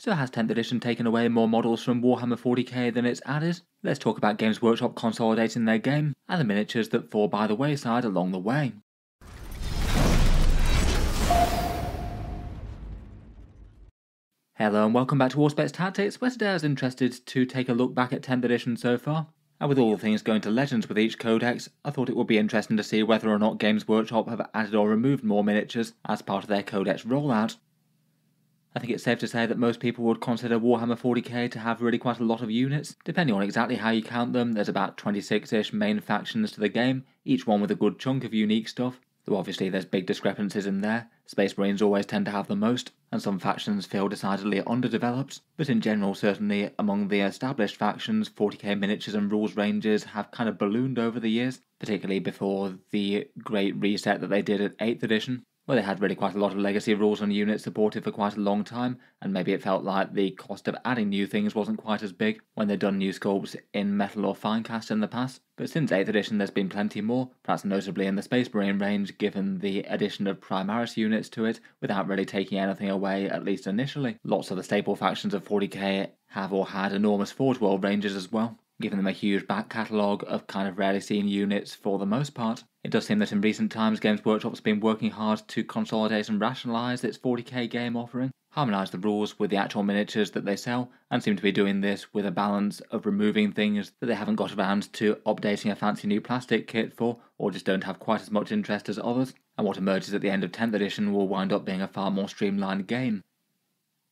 So has 10th edition taken away more models from Warhammer 40k than it's added? Let's talk about Games Workshop consolidating their game, and the miniatures that fall by the wayside along the way. Hello and welcome back to Warspecs Tactics, where today I was interested to take a look back at 10th edition so far. And with all the things going to Legends with each codex, I thought it would be interesting to see whether or not Games Workshop have added or removed more miniatures as part of their codex rollout. I think it's safe to say that most people would consider Warhammer 40k to have really quite a lot of units. Depending on exactly how you count them, there's about 26-ish main factions to the game, each one with a good chunk of unique stuff, though obviously there's big discrepancies in there. Space Marines always tend to have the most, and some factions feel decidedly underdeveloped, but in general certainly among the established factions, 40k miniatures and rules ranges have kind of ballooned over the years, particularly before the great reset that they did at 8th edition. Well, they had really quite a lot of legacy rules and units supported for quite a long time, and maybe it felt like the cost of adding new things wasn't quite as big when they'd done new sculpts in metal or finecast in the past. But since 8th edition there's been plenty more, perhaps notably in the Space Marine range given the addition of Primaris units to it without really taking anything away, at least initially. Lots of the staple factions of 40k have or had enormous Forge World ranges as well, giving them a huge back catalogue of kind of rarely seen units for the most part. It does seem that in recent times Games Workshop's been working hard to consolidate and rationalise its 40k game offering, harmonise the rules with the actual miniatures that they sell, and seem to be doing this with a balance of removing things that they haven't got around to updating a fancy new plastic kit for, or just don't have quite as much interest as others, and what emerges at the end of 10th edition will wind up being a far more streamlined game.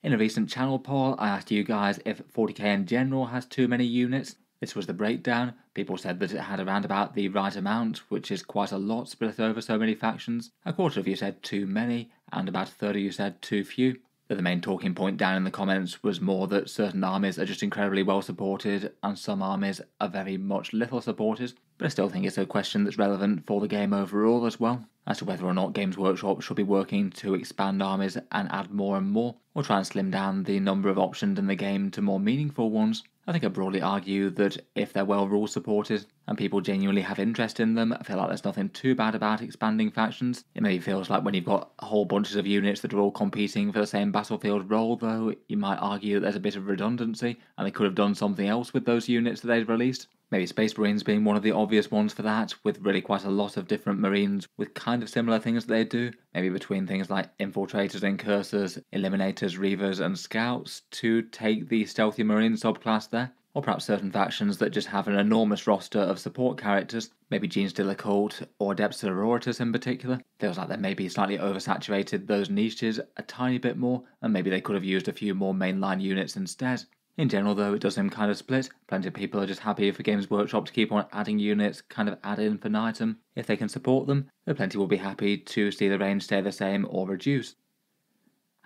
In a recent channel poll, I asked you guys if 40k in general has too many units. This was the breakdown. People said that it had around about the right amount, which is quite a lot split over so many factions. A quarter of you said too many, and about a third of you said too few. But the main talking point down in the comments was more that certain armies are just incredibly well supported, and some armies are very much little supported. But I still think it's a question that's relevant for the game overall as well, as to whether or not Games Workshop should be working to expand armies and add more and more, or try and slim down the number of options in the game to more meaningful ones. I think I broadly argue that if they're well rule supported and people genuinely have interest in them, I feel like there's nothing too bad about expanding factions. It maybe feels like when you've got whole bunches of units that are all competing for the same battlefield role, though, you might argue that there's a bit of redundancy and they could have done something else with those units that they'd released. Maybe Space Marines being one of the obvious ones for that, with really quite a lot of different Marines with kind of similar things that they do, maybe between things like Infiltrators and Cursors, Eliminators, Reavers and Scouts to take the Stealthy Marine subclass there, or perhaps certain factions that just have an enormous roster of support characters, maybe Genestealer Cult or Adepts Sororitas in particular. Feels like they maybe slightly oversaturated those niches a tiny bit more, and maybe they could have used a few more mainline units instead. In general though, it does seem kind of split. Plenty of people are just happy for Games Workshop to keep on adding units kind of ad infinitum. If they can support them, though plenty will be happy to see the range stay the same or reduce.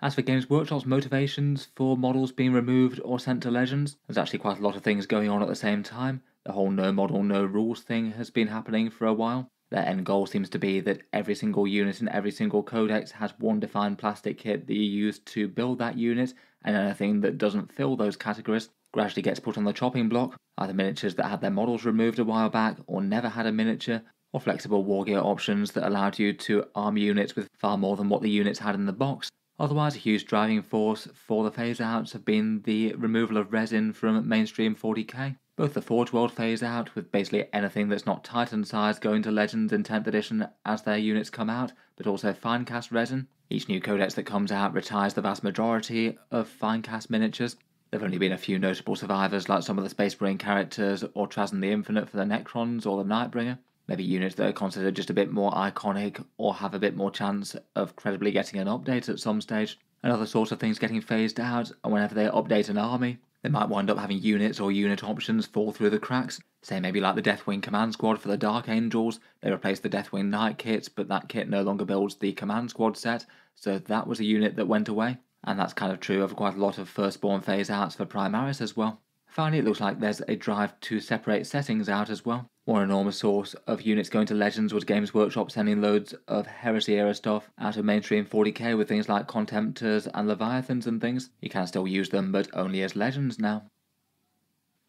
As for Games Workshop's motivations for models being removed or sent to Legends, there's actually quite a lot of things going on at the same time. The whole no model, no rules thing has been happening for a while. Their end goal seems to be that every single unit in every single codex has one defined plastic kit that you use to build that unit, and anything that doesn't fill those categories gradually gets put on the chopping block, either miniatures that had their models removed a while back or never had a miniature, or flexible wargear options that allowed you to arm units with far more than what the units had in the box. Otherwise, a huge driving force for the phase-outs have been the removal of resin from mainstream 40k. Both the Forge World phase-out, with basically anything that's not Titan size going to Legends in 10th edition as their units come out, but also finecast resin. Each new codex that comes out retires the vast majority of finecast miniatures. There have only been a few notable survivors like some of the Space Marine characters or Trazen the Infinite for the Necrons or the Nightbringer. Maybe units that are considered just a bit more iconic or have a bit more chance of credibly getting an update at some stage. And other sorts of things getting phased out, and whenever they update an army, they might wind up having units or unit options fall through the cracks. Say maybe like the Deathwing Command Squad for the Dark Angels, they replaced the Deathwing Knight kit, but that kit no longer builds the Command Squad set, so that was a unit that went away. And that's kind of true of quite a lot of Firstborn phase-outs for Primaris as well. Finally, it looks like there's a drive to separate settings out as well. One enormous source of units going to Legends was Games Workshop sending loads of Heresy era stuff out of mainstream 40k with things like Contemptors and Leviathans and things. You can still use them, but only as Legends now.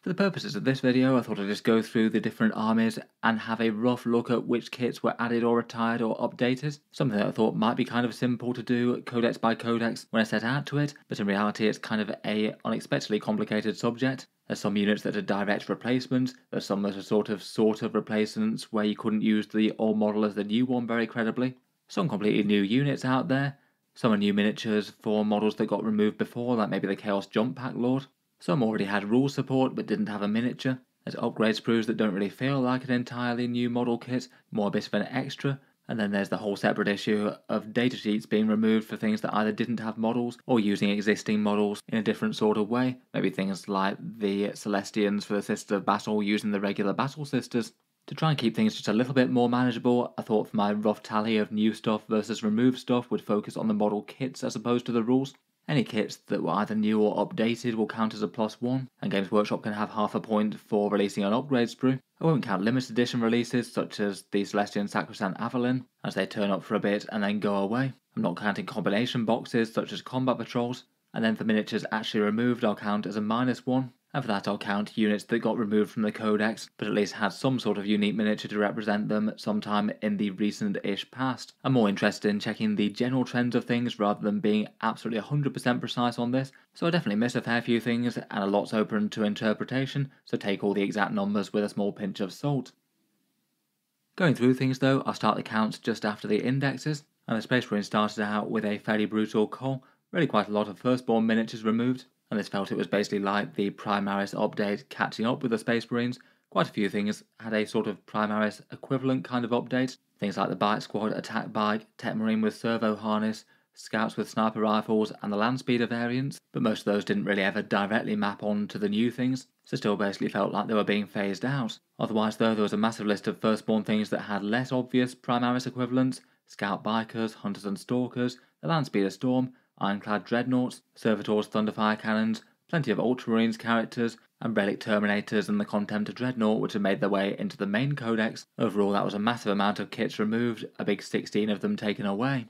For the purposes of this video, I thought I'd just go through the different armies and have a rough look at which kits were added or retired or updated. Something that I thought might be kind of simple to do codex by codex when I set out to it, but in reality it's kind of a unexpectedly complicated subject. There's some units that are direct replacements, there's some that are sort of replacements where you couldn't use the old model as the new one very credibly. Some completely new units out there, some are new miniatures for models that got removed before, like maybe the Chaos Jump Pack Lord. Some already had rule support but didn't have a miniature. There's upgrade sprues that don't really feel like an entirely new model kit, more a bit of an extra. And then there's the whole separate issue of datasheets being removed for things that either didn't have models or using existing models in a different sort of way. Maybe things like the Celestians for the Sisters of Battle using the regular Battle Sisters. To try and keep things just a little bit more manageable, I thought for my rough tally of new stuff versus removed stuff would focus on the model kits as opposed to the rules. Any kits that were either new or updated will count as a +1, and Games Workshop can have half a point for releasing an upgrade sprue. I won't count limited edition releases such as the Celestian Sacrosanct Avalon, as they turn up for a bit and then go away. I'm not counting combination boxes such as combat patrols, and then for miniatures actually removed I'll count as a -1. And for that I'll count units that got removed from the codex, but at least had some sort of unique miniature to represent them sometime in the recent-ish past. I'm more interested in checking the general trends of things rather than being absolutely 100% precise on this, so I definitely miss a fair few things, and a lot's open to interpretation, so take all the exact numbers with a small pinch of salt. Going through things though, I'll start the counts just after the indexes, and the Space Marine started out with a fairly brutal cull, really quite a lot of Firstborn miniatures removed. And this felt it was basically like the Primaris update catching up with the Space Marines. Quite a few things had a sort of Primaris equivalent kind of update. Things like the Bike Squad, Attack Bike, Tech Marine with Servo Harness, Scouts with Sniper Rifles, and the Land Speeder variants, but most of those didn't really ever directly map on to the new things, so still basically felt like they were being phased out. Otherwise though, there was a massive list of Firstborn things that had less obvious Primaris equivalents: Scout Bikers, Hunters and Stalkers, the Land Speeder Storm, Ironclad Dreadnoughts, Servitors Thunderfire Cannons, plenty of Ultramarines characters, and Relic Terminators and the Contemptor Dreadnought which had made their way into the main codex. Overall that was a massive amount of kits removed, a big 16 of them taken away.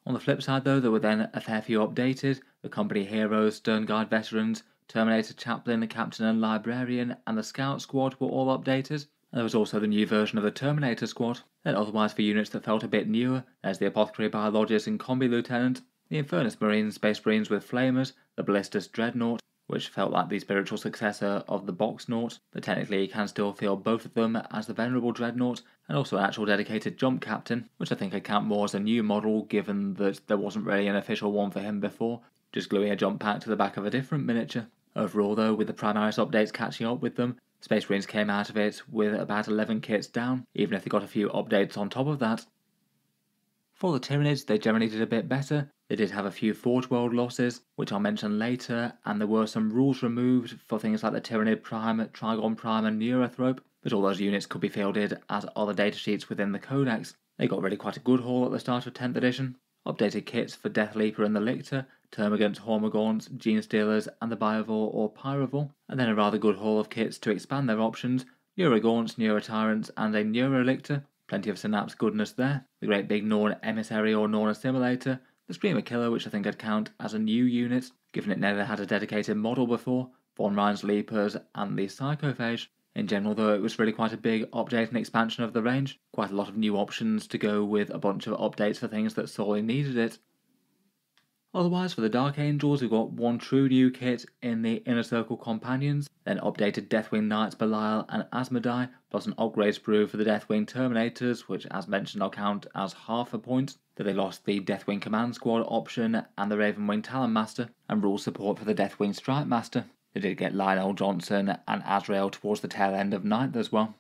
On the flip side though, there were then a fair few updated. The Company Heroes, Stern Guard Veterans, Terminator Chaplain, the Captain and Librarian, and the Scout Squad were all updated. And there was also the new version of the Terminator Squad. Then otherwise for units that felt a bit newer, there's the Apothecary Biologist and Combi Lieutenant, the Infernus Marines, Space Marines with Flamers, the Ballistus Dreadnought, which felt like the spiritual successor of the Boxnaut, but technically you can still feel both of them as the Venerable Dreadnought, and also an actual dedicated Jump Captain, which I think I count more as a new model given that there wasn't really an official one for him before, just gluing a jump pack to the back of a different miniature. Overall though, with the Primaris updates catching up with them, Space Marines came out of it with about 11 kits down, even if they got a few updates on top of that. For the Tyranids, they generally did a bit better. They did have a few Forge World losses, which I'll mention later, and there were some rules removed for things like the Tyranid Prime, Trigon Prime and Neurothrope, but all those units could be fielded as other datasheets within the Codex. They got really quite a good haul at the start of 10th edition. Updated kits for Death Leaper and the Lictor, Termagants, Hormagaunts, Gene Stealers and the Biovore or Pyrovore, and then a rather good haul of kits to expand their options, Neurogaunts, Neurotyrants and a Neurolictor. Plenty of Synapse goodness there. The great big Norn Emissary or Norn Assimilator, the Screamer Killer, which I think I'd count as a new unit, given it never had a dedicated model before, Von Rein's Leapers, and the Psychophage. In general though, it was really quite a big update and expansion of the range, quite a lot of new options to go with a bunch of updates for things that sorely needed it. Otherwise, for the Dark Angels, we've got one true new kit in the Inner Circle Companions, then updated Deathwing Knights Belial and Asmodai, plus an upgrade sprue for the Deathwing Terminators, which as mentioned I'll count as half a point, that they lost the Deathwing Command Squad option and the Ravenwing Talon Master, and rule support for the Deathwing Strike Master. They did get Lionel Johnson and Azrael towards the tail end of 9th as well.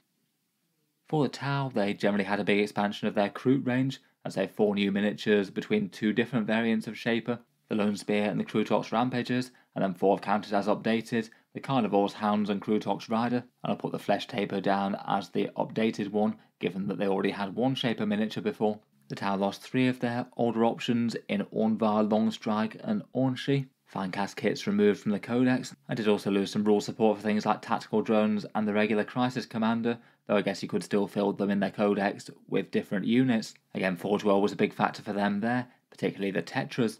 For the Tau, they generally had a big expansion of their Kroot range, as they have 4 new miniatures between 2 different variants of Shaper, the Lone Spear and the Krutox Rampagers, and then 4 have counted as updated, the Carnivores Hounds and Krutox Rider, and I'll put the Flesh Taper down as the updated one, given that they already had 1 Shaper miniature before. The Tau lost 3 of their older options in Ornvar, Longstrike and Ornshi. Finecast kits removed from the Codex. I did also lose some rule support for things like tactical drones and the regular Crisis Commander, though I guess you could still field them in their Codex with different units. Again, Forge World was a big factor for them there, particularly the Tetras.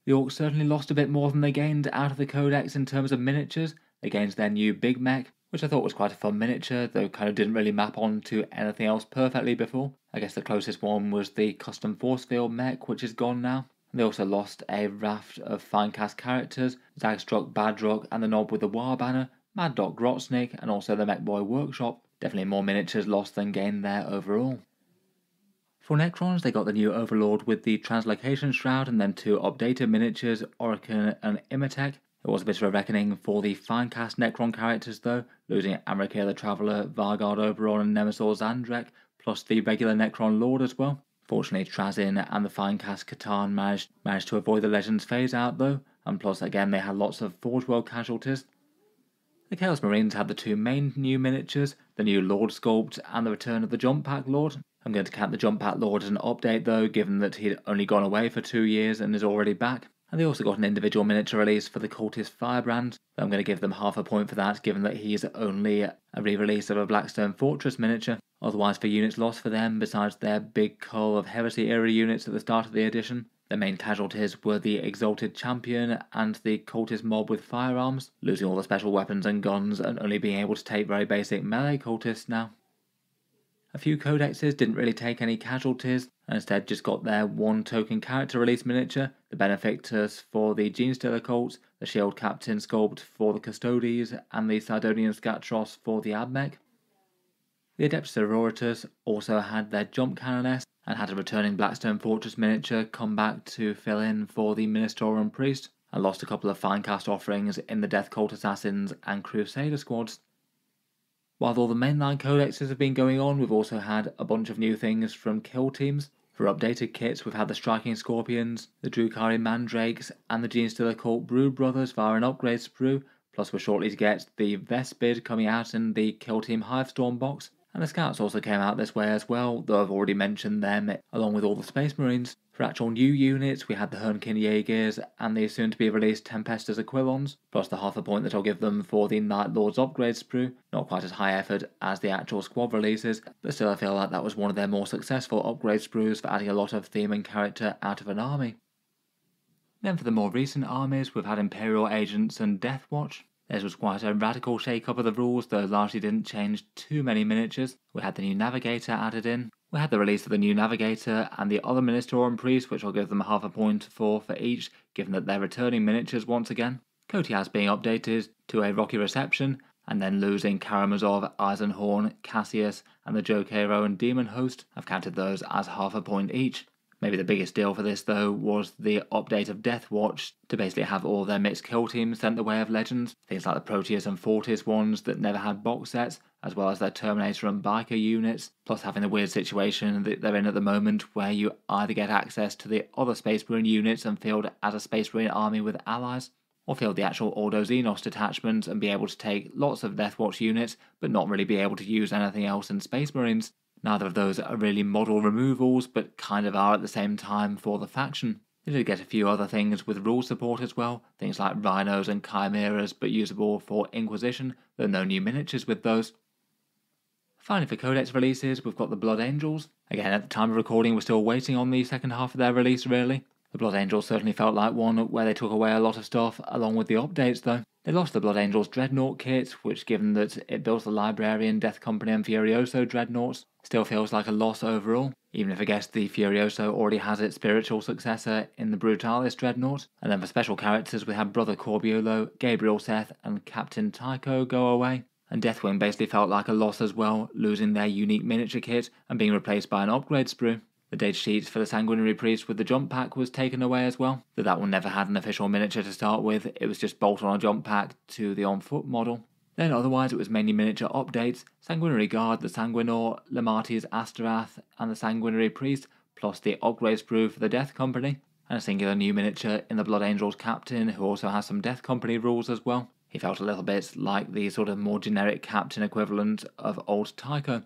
The Orcs certainly lost a bit more than they gained out of the Codex in terms of miniatures, they gained their new Big Mech, which I thought was quite a fun miniature, though kind of didn't really map onto anything else perfectly before. I guess the closest one was the custom force field mech, which is gone now. They also lost a raft of fine-cast characters, Zagstruck, Badrock, and the Knob with the War Banner, Mad Dog Grotznik, and also the Mech Boy Workshop. Definitely more miniatures lost than gained there overall. For Necrons, they got the new Overlord with the Translocation Shroud and then 2 updated miniatures, Orican and Imatech. It was a bit of a reckoning for the fine-cast Necron characters though, losing Amrikir the Traveller, Vargard Oberon and Nemesaur Zandrek, plus the regular Necron Lord as well. Fortunately, Trazin and the fine-cast Catan managed to avoid the Legends phase-out though, and plus again they had lots of Forge World casualties. The Chaos Marines had the 2 main new miniatures, the new Lord Sculpt and the return of the Jump Pack Lord. I'm going to count the Jump Pack Lord as an update though, given that he'd only gone away for 2 years and is already back. And they also got an individual miniature release for the Cultist Firebrand. I'm going to give them half a point for that, given that he is only a re-release of a Blackstone Fortress miniature. Otherwise, for units lost for them, besides their big cull of Heresy era units at the start of the edition, the main casualties were the Exalted Champion and the Cultist Mob with firearms, losing all the special weapons and guns and only being able to take very basic melee cultists now. A few codexes didn't really take any casualties, and instead just got their 1 token character release miniature, the Benefactus for the Genestealer cults, the Shield Captain sculpt for the Custodes, and the Sidonian Scatros for the Admech. The Adeptus Auroritus also had their Jump Cannoness, and had a returning Blackstone Fortress miniature come back to fill in for the Ministorum Priest, and lost a couple of fine-cast offerings in the Death Cult Assassins and Crusader squads. While all the mainline codexes have been going on, we've also had a bunch of new things from kill teams. For updated kits, we've had the Striking Scorpions, the Drukari Mandrakes, and the Genestealer Cult Brood Brothers via an upgrade sprue, plus we're shortly to get the Vespid coming out in the Kill Team Hivestorm box. And the Scouts also came out this way as well, though I've already mentioned them, along with all the Space Marines. For actual new units, we had the Hernkin Jaegers and the soon-to-be-released Tempestus Aquilons, plus the half a point that I'll give them for the Night Lords upgrade sprue. Not quite as high effort as the actual squad releases, but still I feel like that was one of their more successful upgrade sprues for adding a lot of theme and character out of an army. Then for the more recent armies, we've had Imperial Agents and Deathwatch. This was quite a radical shake-up of the rules, though largely didn't change too many miniatures. We had the new Navigator added in. We had the release of the new Navigator and the other Ministorum Priest, which I'll give them half a point for each, given that they're returning miniatures once again. Kotias being updated to a rocky reception, and then losing Karamazov, Eisenhorn, Cassius, and the Jokeiro and Demon Host. I've counted those as half a point each. Maybe the biggest deal for this though was the update of Deathwatch to basically have all their mixed kill teams sent the way of Legends, things like the Proteus and Fortis ones that never had box sets, as well as their Terminator and Biker units, plus having the weird situation that they're in at the moment where you either get access to the other Space Marine units and field as a Space Marine army with allies, or field the actual Ordo Xenos detachment and be able to take lots of Deathwatch units but not really be able to use anything else in Space Marines. Neither of those are really model removals, but kind of are at the same time for the faction. They did get a few other things with rule support as well, things like Rhinos and Chimeras, but usable for Inquisition, though no new miniatures with those. Finally, for Codex releases, we've got the Blood Angels. Again, at the time of recording, we're still waiting on the second half of their release, really. The Blood Angels certainly felt like one where they took away a lot of stuff, along with the updates, though. They lost the Blood Angels Dreadnought kit, which, given that it builds the Librarian, Death Company and Furioso Dreadnoughts, still feels like a loss overall, even if I guess the Furioso already has its spiritual successor in the Brutalis Dreadnought. And then for special characters, we had Brother Corbulo, Gabriel Seth and Captain Tycho go away. And Deathwing basically felt like a loss as well, losing their unique miniature kit and being replaced by an upgrade sprue. The data sheet for the Sanguinary Priest with the jump pack was taken away as well, though that one never had an official miniature to start with, it was just bolt on a jump pack to the on-foot model. Then otherwise it was mainly miniature updates, Sanguinary Guard, the Sanguinor, Lamatis Astarath and the Sanguinary Priest, plus the upgrade sprue for the Death Company, and a singular new miniature in the Blood Angels Captain, who also has some Death Company rules as well. He felt a little bit like the sort of more generic Captain equivalent of old Tycho.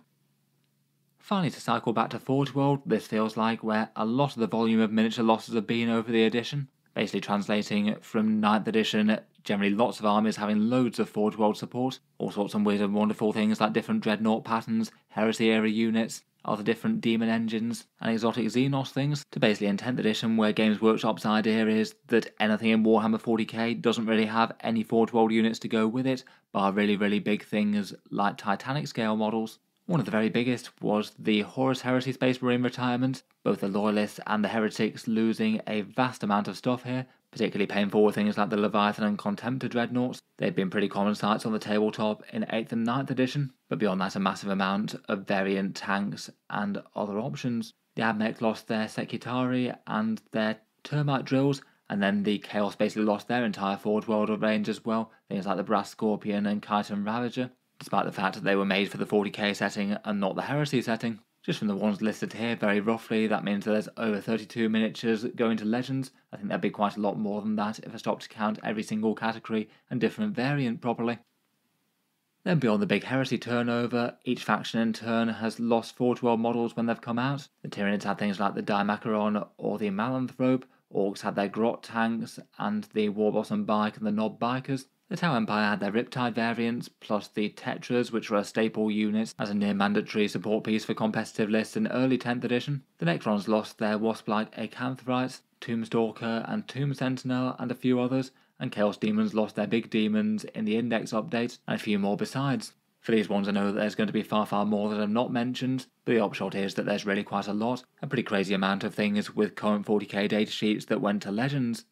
Finally, to cycle back to Forge World, this feels like where a lot of the volume of miniature losses have been over the edition. Basically translating from 9th edition, generally lots of armies having loads of Forge World support, all sorts of weird and wonderful things like different Dreadnought patterns, Heresy era units, of the different demon engines and exotic Xenos things, to basically in 10th edition, where Games Workshop's idea is that anything in Warhammer 40k doesn't really have any Forge World units to go with it, bar really big things like Titanic scale models. One of the very biggest was the Horus Heresy Space Marine retirement, both the Loyalists and the Heretics losing a vast amount of stuff here, particularly painful with things like the Leviathan and Contemptor Dreadnoughts. They'd been pretty common sights on the tabletop in 8th and 9th edition, but beyond that a massive amount of variant tanks and other options. The Admech lost their Secutari and their Termite drills, and then the Chaos basically lost their entire Forge World range as well, things like the Brass Scorpion and Chiton Ravager, despite the fact that they were made for the 40k setting and not the Heresy setting. Just from the ones listed here, very roughly, that means that there's over 32 miniatures going to Legends. I think that'd be quite a lot more than that if I stopped to count every single category and different variant properly. Then beyond the big Heresy turnover, each faction in turn has lost Forge World models when they've come out. The Tyranids had things like the Dimacaron or the Malanthrope, Orcs had their Grot tanks, and the Warblossom Bike and the Knob Bikers. The Tau Empire had their Riptide variants, plus the Tetras, which were a staple unit as a near-mandatory support piece for competitive lists in early 10th edition. The Necrons lost their Wasp-like Acanthrites, Tombstalker and Tomb Sentinel, and a few others, and Chaos Demons lost their big demons in the Index update, and a few more besides. For these ones I know that there's going to be far more that I've not mentioned, but the upshot is that there's really quite a lot, a pretty crazy amount of things with current 40k datasheets that went to Legends.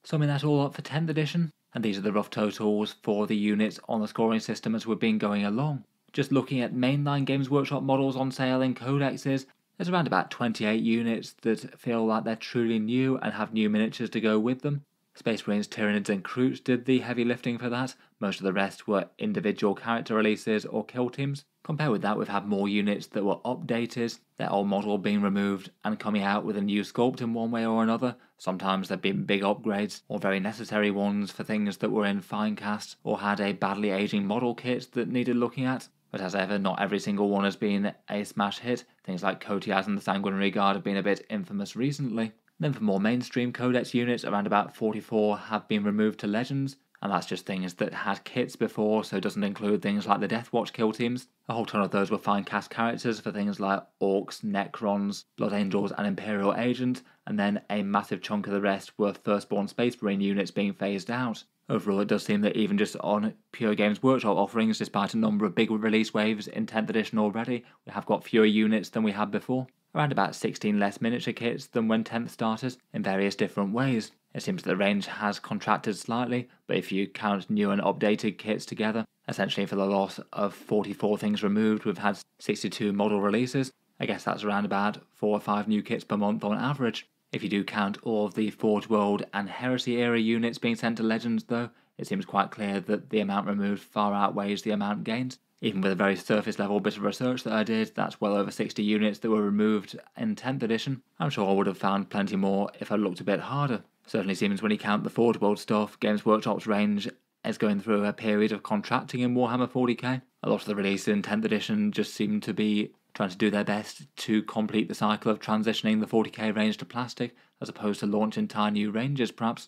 Summing that all up for 10th edition, and these are the rough totals for the units on the scoring system as we've been going along. Just looking at mainline Games Workshop models on sale in Codexes, there's around about 28 units that feel like they're truly new and have new miniatures to go with them. Space Marines, Tyranids and Kroots did the heavy lifting for that. Most of the rest were individual character releases or kill teams. Compared with that, we've had more units that were updated, their old model being removed and coming out with a new sculpt in one way or another. Sometimes they've been big upgrades or very necessary ones for things that were in Finecast or had a badly aging model kit that needed looking at. But as ever, not every single one has been a smash hit. Things like Kotias and the Sanguinary Guard have been a bit infamous recently. Then for more mainstream Codex units, around about 44 have been removed to Legends, and that's just things that had kits before, so it doesn't include things like the Deathwatch kill teams. A whole ton of those were fine cast characters for things like Orcs, Necrons, Blood Angels and Imperial Agent, and then a massive chunk of the rest were Firstborn Space Marine units being phased out. Overall, it does seem that even just on pure Games Workshop offerings, despite a number of big release waves in 10th edition already, we have got fewer units than we had before. Around about 16 less miniature kits than when 10th started, in various different ways. It seems that the range has contracted slightly, but if you count new and updated kits together, essentially for the loss of 44 things removed, we've had 62 model releases. I guess that's around about 4 or 5 new kits per month on average. If you do count all of the Forge World and Heresy era units being sent to Legends though, it seems quite clear that the amount removed far outweighs the amount gained. Even with a very surface level bit of research that I did, that's well over 60 units that were removed in 10th edition. I'm sure I would have found plenty more if I looked a bit harder. Certainly seems when you count the Forge World stuff, Games Workshop's range is going through a period of contracting in Warhammer 40k. A lot of the releases in 10th edition just seem to be trying to do their best to complete the cycle of transitioning the 40k range to plastic, as opposed to launch entire new ranges perhaps.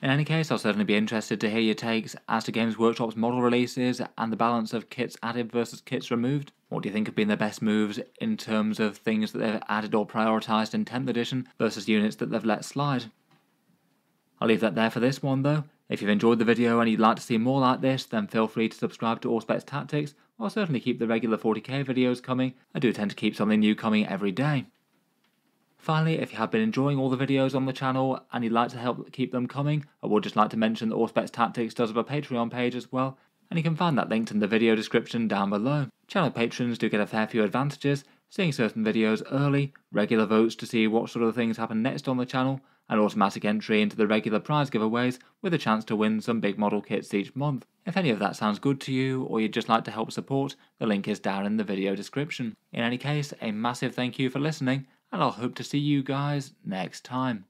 In any case, I'll certainly be interested to hear your takes as to Games Workshop's model releases and the balance of kits added versus kits removed. What do you think have been their best moves in terms of things that they've added or prioritised in 10th edition versus units that they've let slide? I'll leave that there for this one though. If you've enjoyed the video and you'd like to see more like this, then feel free to subscribe to Allspecs Tactics. I'll certainly keep the regular 40k videos coming. I do tend to keep something new coming every day. Finally, if you have been enjoying all the videos on the channel and you'd like to help keep them coming, I would just like to mention that Allspecs Tactics does have a Patreon page as well, and you can find that linked in the video description down below. Channel patrons do get a fair few advantages, seeing certain videos early, regular votes to see what sort of things happen next on the channel, and automatic entry into the regular prize giveaways with a chance to win some big model kits each month. If any of that sounds good to you, or you'd just like to help support, the link is down in the video description. In any case, a massive thank you for listening, and I'll hope to see you guys next time.